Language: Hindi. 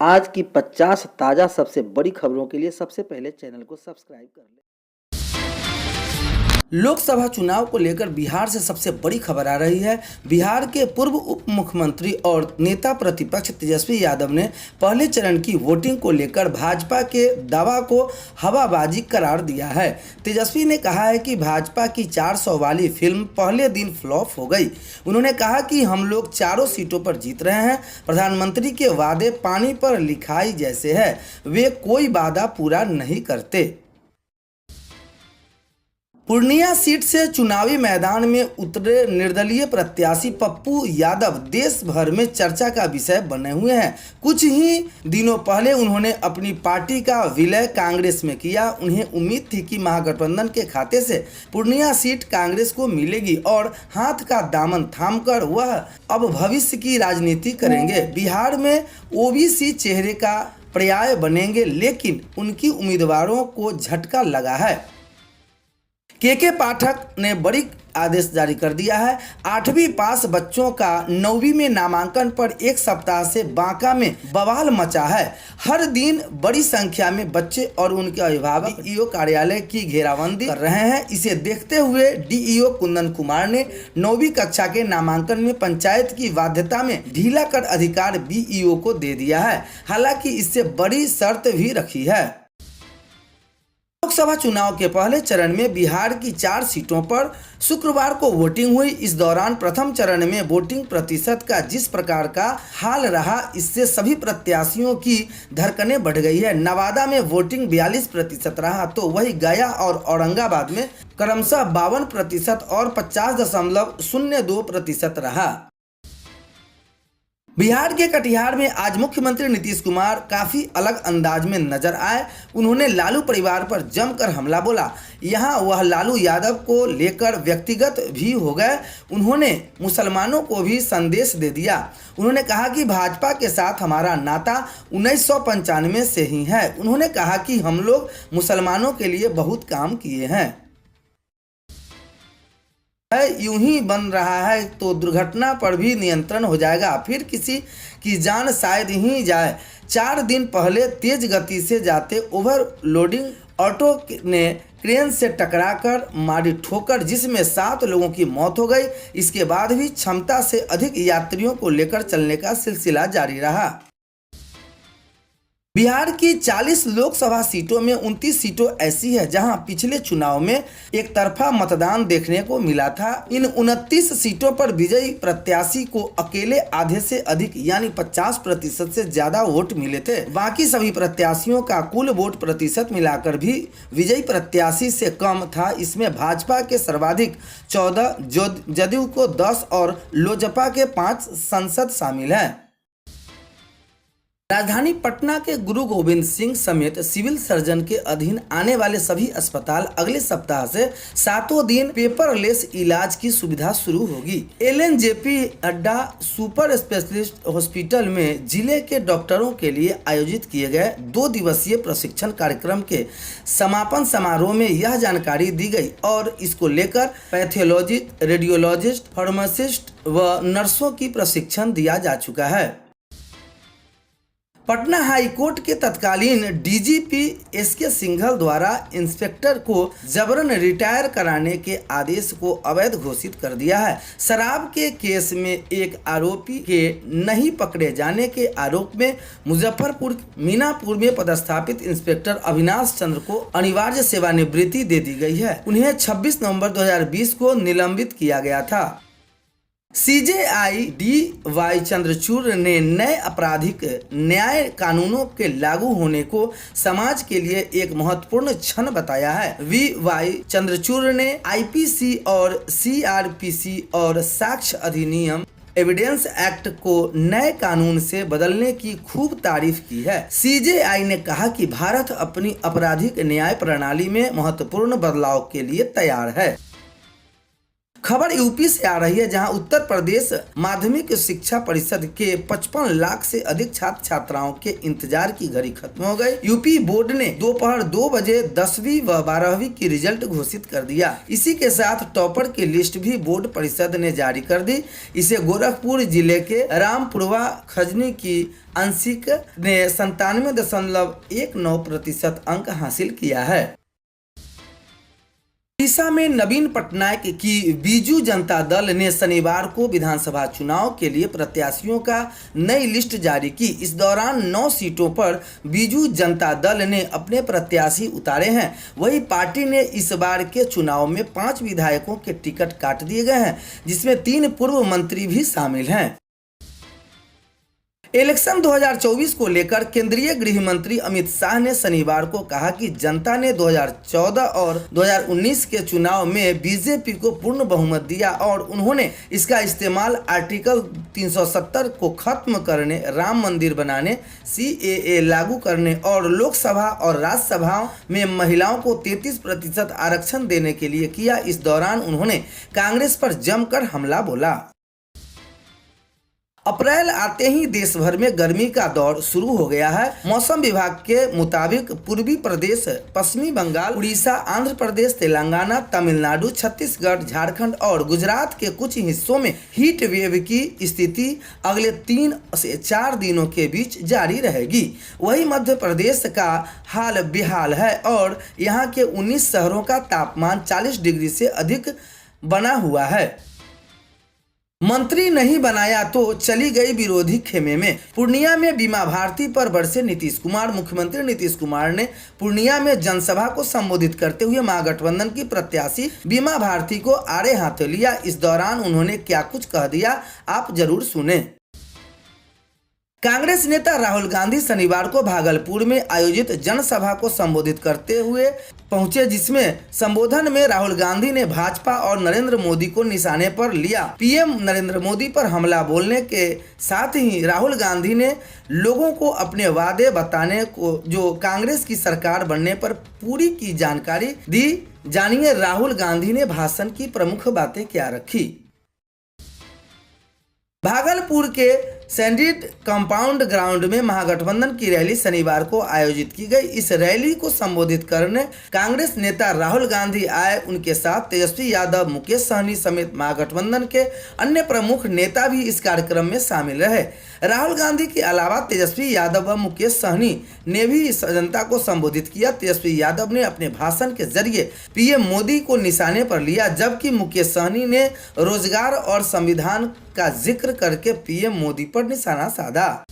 आज की 50 ताज़ा सबसे बड़ी खबरों के लिए सबसे पहले चैनल को सब्सक्राइब कर लें। लोकसभा चुनाव को लेकर बिहार से सबसे बड़ी खबर आ रही है। बिहार के पूर्व उप मुख्यमंत्री और नेता प्रतिपक्ष तेजस्वी यादव ने पहले चरण की वोटिंग को लेकर भाजपा के दावा को हवाबाजी करार दिया है। तेजस्वी ने कहा है कि भाजपा की 400 वाली फिल्म पहले दिन फ्लॉप हो गई। उन्होंने कहा कि हम लोग चारों सीटों पर जीत रहे हैं। प्रधानमंत्री के वादे पानी पर लिखाई जैसे है, वे कोई वादा पूरा नहीं करते। पूर्णिया सीट से चुनावी मैदान में उतरे निर्दलीय प्रत्याशी पप्पू यादव देश भर में चर्चा का विषय बने हुए हैं। कुछ ही दिनों पहले उन्होंने अपनी पार्टी का विलय कांग्रेस में किया। उन्हें उम्मीद थी कि महागठबंधन के खाते से पूर्णिया सीट कांग्रेस को मिलेगी और हाथ का दामन थामकर वह अब भविष्य की राजनीति करेंगे। बिहार में ओबीसी चेहरे का पर्याय बनेंगे, लेकिन उनकी उम्मीदवारों को झटका लगा है। के पाठक ने बड़ी आदेश जारी कर दिया है। 8वीं पास बच्चों का 9वीं में नामांकन पर एक सप्ताह से बांका में बवाल मचा है। हर दिन बड़ी संख्या में बच्चे और उनके अभिभावक डीईओ कार्यालय की घेराबंदी कर रहे हैं। इसे देखते हुए डीईओ कुंदन कुमार ने 9वीं कक्षा के नामांकन में पंचायत की बाध्यता में ढीला कर अधिकार बीईओ को दे दिया है। हालांकि इससे बड़ी शर्त भी रखी है। लोकसभा चुनाव के पहले चरण में बिहार की 4 सीटों पर शुक्रवार को वोटिंग हुई। इस दौरान प्रथम चरण में वोटिंग प्रतिशत का जिस प्रकार का हाल रहा, इससे सभी प्रत्याशियों की धड़कनें बढ़ गई है। नवादा में वोटिंग 42% रहा, तो वही गया और औरंगाबाद में क्रमशः 52% और 50.02% रहा। बिहार के कटिहार में आज मुख्यमंत्री नीतीश कुमार काफी अलग अंदाज में नजर आए। उन्होंने लालू परिवार पर जमकर हमला बोला। यहां वह लालू यादव को लेकर व्यक्तिगत भी हो गए। उन्होंने मुसलमानों को भी संदेश दे दिया। उन्होंने कहा कि भाजपा के साथ हमारा नाता 1995 से ही है। उन्होंने कहा कि हम लोग मुसलमानों के लिए बहुत काम किए हैं। यूं ही बन रहा है तो दुर्घटना पर भी नियंत्रण हो जाएगा, फिर किसी की जान शायद ही जाए। 4 दिन पहले तेज गति से जाते ओवरलोडिंग ऑटो ने क्रेन से टकराकर मारी ठोकर, जिसमें 7 लोगों की मौत हो गई। इसके बाद भी क्षमता से अधिक यात्रियों को लेकर चलने का सिलसिला जारी रहा। बिहार की 40 लोकसभा सीटों में 29 सीटों ऐसी है जहां पिछले चुनाव में एक तरफा मतदान देखने को मिला था। इन 29 सीटों पर विजयी प्रत्याशी को अकेले आधे से अधिक यानी 50% से ज्यादा वोट मिले थे। बाकी सभी प्रत्याशियों का कुल वोट प्रतिशत मिलाकर भी विजयी प्रत्याशी से कम था। इसमें भाजपा के सर्वाधिक 14, जदयू को 10 और लोजपा के 5 सांसद शामिल हैं। राजधानी पटना के गुरु गोविंद सिंह समेत सिविल सर्जन के अधीन आने वाले सभी अस्पताल अगले सप्ताह से 7 दिन पेपरलेस इलाज की सुविधा शुरू होगी। एलएनजेपी अड्डा सुपर स्पेशलिस्ट हॉस्पिटल में जिले के डॉक्टरों के लिए आयोजित किए गए 2 दिवसीय प्रशिक्षण कार्यक्रम के समापन समारोह में यह जानकारी दी गई और इसको लेकर पैथोलॉजिस्ट, रेडियोलॉजिस्ट, फार्मासिस्ट व नर्सों की प्रशिक्षण दिया जा चुका है। पटना हाई कोर्ट के तत्कालीन डीजीपी एसके सिंघल द्वारा इंस्पेक्टर को जबरन रिटायर कराने के आदेश को अवैध घोषित कर दिया है। शराब के केस में एक आरोपी के नहीं पकड़े जाने के आरोप में मुजफ्फरपुर मीनापुर में पदस्थापित इंस्पेक्टर अविनाश चंद्र को अनिवार्य सेवानिवृत्ति दे दी गई है। उन्हें 26 नवंबर 2020 को निलंबित किया गया था। CJI D.Y.. चंद्रचूड़ ने नए आपराधिक न्याय कानूनों के लागू होने को समाज के लिए एक महत्वपूर्ण क्षण बताया है। वी.वाई. चंद्रचूड़ ने आईपीसी और सीआरपीसी और साक्ष्य अधिनियम एविडेंस एक्ट को नए कानून से बदलने की खूब तारीफ की है। सीजेआई ने कहा कि भारत अपनी आपराधिक न्याय प्रणाली में महत्वपूर्ण बदलाव के लिए तैयार है। खबर यूपी से आ रही है, जहां उत्तर प्रदेश माध्यमिक शिक्षा परिषद के 55 लाख से अधिक छात्र छात्राओं के इंतजार की घड़ी खत्म हो गई। यूपी बोर्ड ने दोपहर 2 बजे 10वीं व 12वीं की रिजल्ट घोषित कर दिया। इसी के साथ टॉपर की लिस्ट भी बोर्ड परिषद ने जारी कर दी। इसे गोरखपुर जिले के रामपुरवा खजनी की अंशिक ने 97.19% अंक हासिल किया है। उड़ीसा में नवीन पटनायक की बीजू जनता दल ने शनिवार को विधानसभा चुनाव के लिए प्रत्याशियों का नई लिस्ट जारी की। इस दौरान 9 सीटों पर बीजू जनता दल ने अपने प्रत्याशी उतारे हैं। वहीं पार्टी ने इस बार के चुनाव में 5 विधायकों के टिकट काट दिए गए हैं, जिसमें 3 पूर्व मंत्री भी शामिल हैं। इलेक्शन 2024 को लेकर केंद्रीय गृह मंत्री अमित शाह ने शनिवार को कहा कि जनता ने 2014 और 2019 के चुनाव में बीजेपी को पूर्ण बहुमत दिया और उन्होंने इसका इस्तेमाल आर्टिकल 370 को खत्म करने, राम मंदिर बनाने, CAA लागू करने और लोकसभा और राज्यसभाओं में महिलाओं को 33% आरक्षण देने के लिए किया। इस दौरान उन्होंने कांग्रेस पर जमकर हमला बोला। अप्रैल आते ही देश भर में गर्मी का दौर शुरू हो गया है। मौसम विभाग के मुताबिक पूर्वी प्रदेश, पश्चिमी बंगाल, उड़ीसा, आंध्र प्रदेश, तेलंगाना, तमिलनाडु, छत्तीसगढ़, झारखंड और गुजरात के कुछ हिस्सों में हीट वेव की स्थिति अगले 3 से 4 दिनों के बीच जारी रहेगी। वहीं मध्य प्रदेश का हाल बेहाल है और यहाँ के 19 शहरों का तापमान 40 डिग्री से अधिक बना हुआ है। मंत्री नहीं बनाया तो चली गई विरोधी खेमे में। पूर्णिया में बीमा भारती पर बरसे नीतीश कुमार। मुख्यमंत्री नीतीश कुमार ने पूर्णिया में जनसभा को संबोधित करते हुए महागठबंधन की प्रत्याशी बीमा भारती को आड़े हाथों लिया। इस दौरान उन्होंने क्या कुछ कह दिया, आप जरूर सुने। कांग्रेस नेता राहुल गांधी शनिवार को भागलपुर में आयोजित जनसभा को संबोधित करते हुए पहुंचे, जिसमें संबोधन में राहुल गांधी ने भाजपा और नरेंद्र मोदी को निशाने पर लिया। पीएम नरेंद्र मोदी पर हमला बोलने के साथ ही राहुल गांधी ने लोगों को अपने वादे बताने को जो कांग्रेस की सरकार बनने पर पूरी की जानकारी दी। जानिए राहुल गांधी ने भाषण की प्रमुख बातें क्या रखी। भागलपुर के सैंडिड कंपाउंड ग्राउंड में महागठबंधन की रैली शनिवार को आयोजित की गई। इस रैली को संबोधित करने कांग्रेस नेता राहुल गांधी आए। उनके साथ तेजस्वी यादव, मुकेश सहनी समेत महागठबंधन के अन्य प्रमुख नेता भी इस कार्यक्रम में शामिल रहे। राहुल गांधी के अलावा तेजस्वी यादव व मुकेश सहनी ने भी इस जनता को संबोधित किया। तेजस्वी यादव ने अपने भाषण के जरिए पीएम मोदी को निशाने पर लिया, जबकि मुकेश सहनी ने रोजगार और संविधान का जिक्र करके पीएम मोदी पर निशाना साधा।